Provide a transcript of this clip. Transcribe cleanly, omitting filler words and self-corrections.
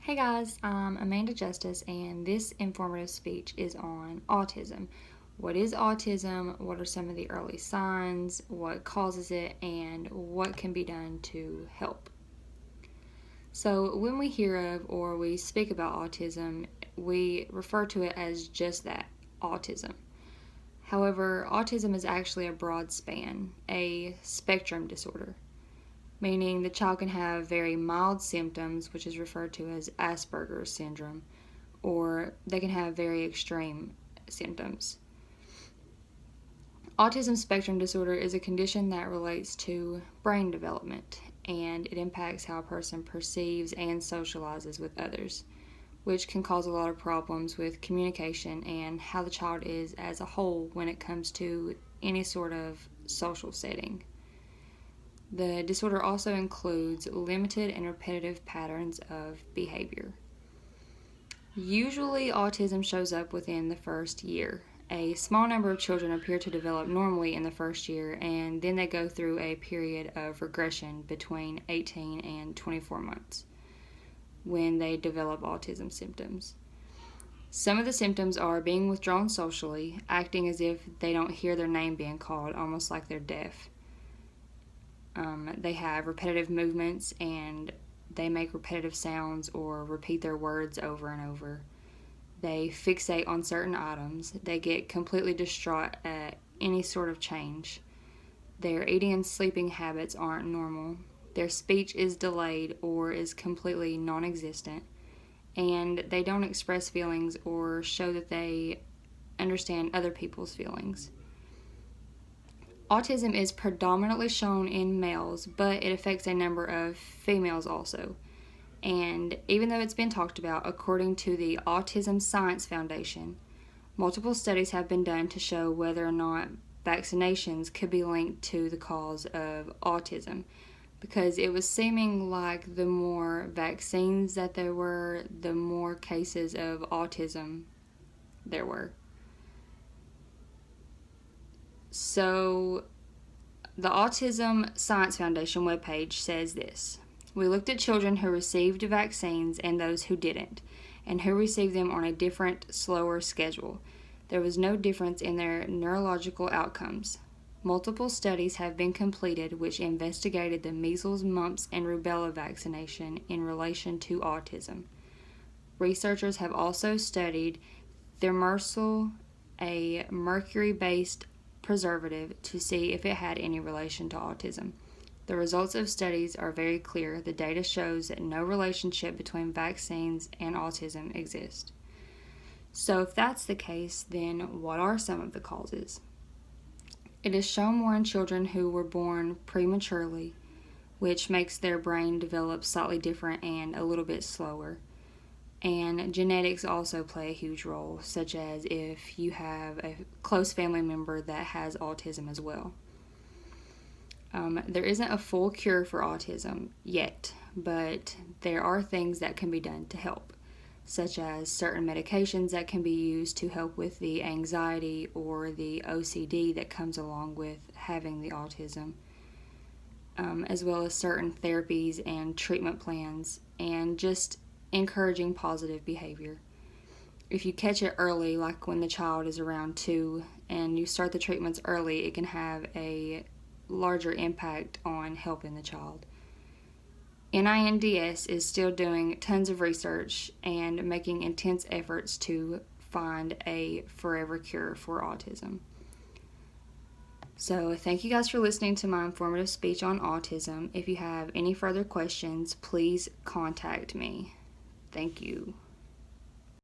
Hey guys, I'm Amanda Justice, and this informative speech is on autism. What is autism? What are some of the early signs? What causes it? And what can be done to help? So, when we hear of or we speak about autism, we refer to it as just that, autism. However, autism is actually a broad span, a spectrum disorder, meaning the child can have very mild symptoms, which is referred to as Asperger's syndrome, or they can have very extreme symptoms. Autism spectrum disorder is a condition that relates to brain development, and it impacts how a person perceives and socializes with others, which can cause a lot of problems with communication and how the child is as a whole when it comes to any sort of social setting. The disorder also includes limited and repetitive patterns of behavior. Usually, autism shows up within the first year. A small number of children appear to develop normally in the first year, and then they go through a period of regression between 18 and 24 months when they develop autism symptoms. Some of the symptoms are being withdrawn socially, acting as if they don't hear their name being called, almost like they're deaf. They have repetitive movements and they make repetitive sounds or repeat their words over and over. They fixate on certain items. They get completely distraught at any sort of change. Their eating and sleeping habits aren't normal. Their speech is delayed or is completely non existent. And they don't express feelings or show that they understand other people's feelings. Autism is predominantly shown in males, but it affects a number of females also. And even though it's been talked about, according to the Autism Science Foundation, multiple studies have been done to show whether or not vaccinations could be linked to the cause of autism, because it was seeming like the more vaccines that there were, the more cases of autism there were. So, the Autism Science Foundation webpage says this: we looked at children who received vaccines and those who didn't, and who received them on a different, slower schedule. There was no difference in their neurological outcomes. Multiple studies have been completed which investigated the measles, mumps, and rubella vaccination in relation to autism. Researchers have also studied thimerosal, a mercury-based preservative, to see if it had any relation to autism. The results of studies are very clear. The data shows that no relationship between vaccines and autism exists. So if that's the case, then what are some of the causes? It is shown more in children who were born prematurely, which makes their brain develop slightly different and a little bit slower. And genetics also play a huge role, such as if you have a close family member that has autism as well. There isn't a full cure for autism yet, but there are things that can be done to help, such as certain medications that can be used to help with the anxiety or the OCD that comes along with having the autism, as well as certain therapies and treatment plans, and just encouraging positive behavior. If you catch it early, like when the child is around 2, and you start the treatments early, it can have a larger impact on helping the child. NINDS is still doing tons of research and making intense efforts to find a forever cure for autism. So thank you guys for listening to my informative speech on autism. If you have any further questions, please contact me. Thank you.